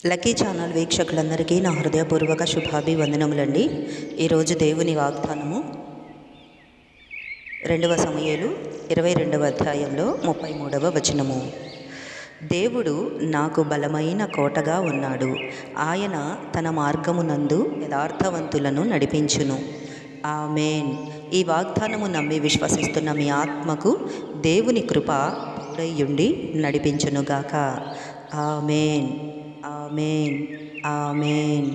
Lucky channel వీక్షకులందరికీ నా హృదయపూర్వక శుభాభివందనములండి. ఈరోజు దేవుని వాగ్దానము 2 సమూయేలు 22వ అధ్యాయంలో 33వ వచనము. దేవుడు నాకు బలమైన కోటగా ఉన్నాడు, ఆయన తన మార్గమునందు యథార్థవంతులను నడిపించును. ఆమేన్. ఈ వాగ్దానము నమ్మి విశ్వసిస్తున్న మీ ఆత్మకు దేవుని కృప తోడైయుండి నడిపించునుగాక. ఆమేన్, ఆమేన్, ఆమేన్.